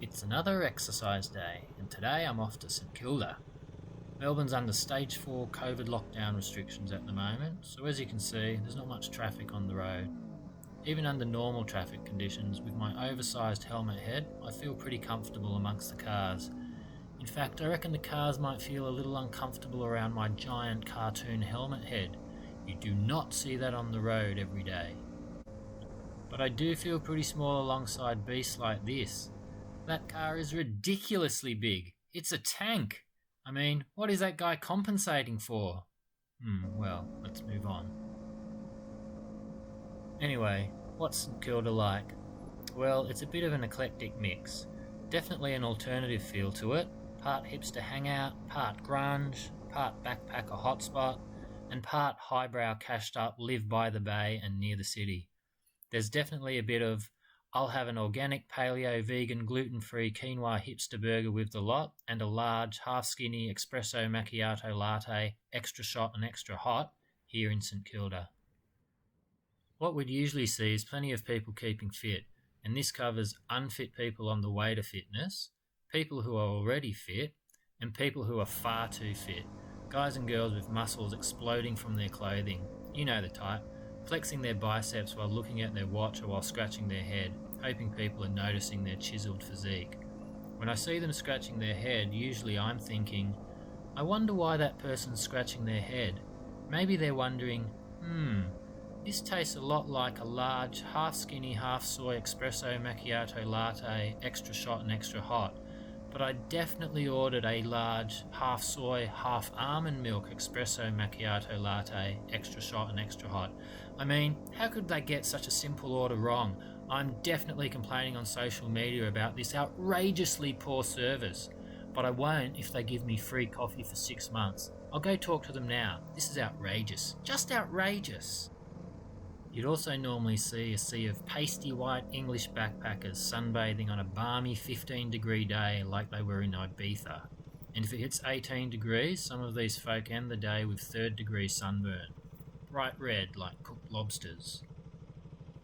It's another exercise day, and today I'm off to St Kilda. Melbourne's under stage 4 COVID lockdown restrictions at the moment, so as you can see, there's not much traffic on the road. Even under normal traffic conditions, with my oversized helmet head, I feel pretty comfortable amongst the cars. In fact, I reckon the cars might feel a little uncomfortable around my giant cartoon helmet head. You do not see that on the road every day. But I do feel pretty small alongside beasts like this. That car is ridiculously big. It's a tank. I mean, what is that guy compensating for? Well, let's move on. Anyway, what's St Kilda like? Well, it's a bit of an eclectic mix. Definitely an alternative feel to it. Part hipster hangout, part grunge, part backpacker hotspot, and part highbrow cashed up live by the bay and near the city. There's definitely a bit of I'll have an organic, paleo, vegan, gluten-free quinoa hipster burger with the lot and a large, half-skinny espresso macchiato latte, extra shot and extra hot, here in St Kilda. What we'd usually see is plenty of people keeping fit, and this covers unfit people on the way to fitness, people who are already fit, and people who are far too fit, guys and girls with muscles exploding from their clothing, you know the type, flexing their biceps while looking at their watch or while scratching their head, hoping people are noticing their chiseled physique. When I see them scratching their head, usually I'm thinking, I wonder why that person's scratching their head. Maybe they're wondering, this tastes a lot like a large, half-skinny, half-soy espresso macchiato latte, extra shot and extra hot. But I definitely ordered a large, half-soy, half-almond milk espresso macchiato latte, extra shot and extra hot. I mean, how could they get such a simple order wrong? I'm definitely complaining on social media about this outrageously poor service. But I won't if they give me free coffee for 6 months. I'll go talk to them now. This is outrageous. Just outrageous. You'd also normally see a sea of pasty white English backpackers sunbathing on a balmy 15-degree day like they were in Ibiza. And if it hits 18 degrees, some of these folk end the day with 3rd-degree sunburn. Bright red like cooked lobsters.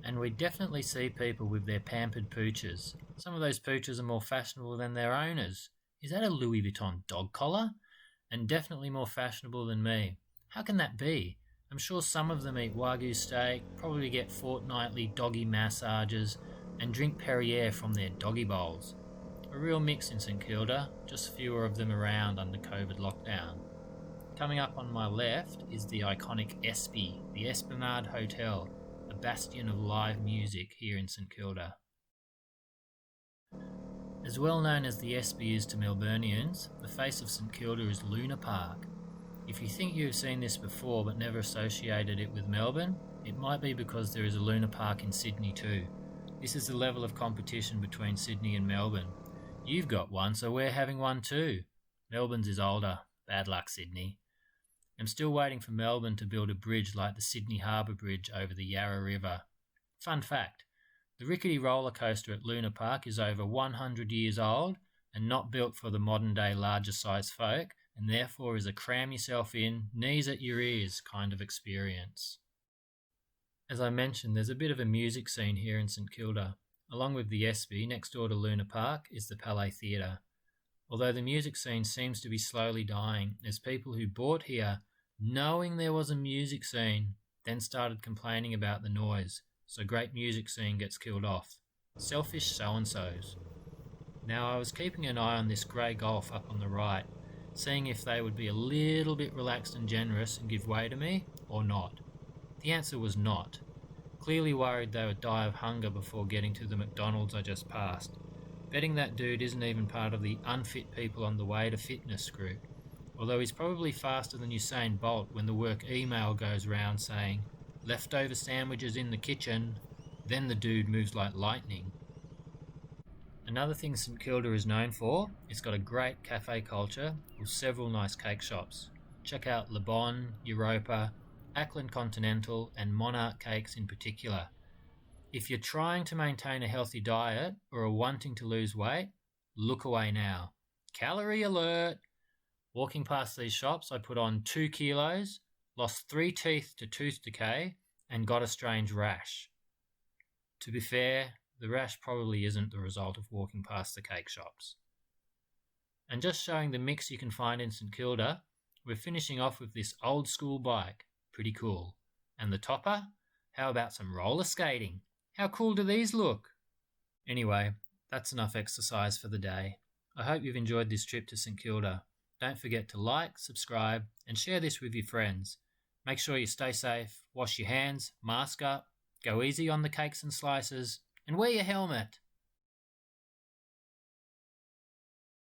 And we definitely see people with their pampered pooches. Some of those pooches are more fashionable than their owners. Is that a Louis Vuitton dog collar? And definitely more fashionable than me. How can that be? I'm sure some of them eat Wagyu steak, probably get fortnightly doggy massages, and drink Perrier from their doggy bowls. A real mix in St Kilda, just fewer of them around under COVID lockdown. Coming up on my left is the iconic Espy, the Esplanade Hotel, a bastion of live music here in St Kilda. As well known as the Espy is to Melburnians, the face of St Kilda is Luna Park. If you think you've seen this before but never associated it with Melbourne, it might be because there is a Luna Park in Sydney too. This is the level of competition between Sydney and Melbourne. You've got one, so we're having one too. Melbourne's is older. Bad luck, Sydney. I'm still waiting for Melbourne to build a bridge like the Sydney Harbour Bridge over the Yarra River. Fun fact, the rickety roller coaster at Luna Park is over 100 years old and not built for the modern day larger size folk, and therefore is a cram yourself in, knees at your ears kind of experience. As I mentioned, there's a bit of a music scene here in St Kilda. Along with the Espy, next door to Luna Park is the Palais Theatre. Although the music scene seems to be slowly dying, there's people who bought here knowing there was a music scene, then started complaining about the noise, so great music scene gets killed off. Selfish so-and-sos. Now I was keeping an eye on this grey Golf up on the right, seeing if they would be a little bit relaxed and generous and give way to me, or not. The answer was not. Clearly worried they would die of hunger before getting to the McDonald's I just passed. Betting that dude isn't even part of the unfit people on the way to fitness group, although he's probably faster than Usain Bolt when the work email goes round saying, leftover sandwiches in the kitchen, then the dude moves like lightning. Another thing St Kilda is known for, it's got a great cafe culture with several nice cake shops. Check out Le Bon, Europa, Ackland Continental and Monarch Cakes in particular. If you're trying to maintain a healthy diet or are wanting to lose weight, look away now. Calorie alert! Walking past these shops, I put on 2 kilos, lost 3 teeth to tooth decay, and got a strange rash. To be fair, the rash probably isn't the result of walking past the cake shops. And just showing the mix you can find in St Kilda, we're finishing off with this old school bike. Pretty cool. And the topper? How about some roller skating? How cool do these look? Anyway, that's enough exercise for the day. I hope you've enjoyed this trip to St Kilda. Don't forget to like, subscribe, and share this with your friends. Make sure you stay safe, wash your hands, mask up, go easy on the cakes and slices, and wear your helmet.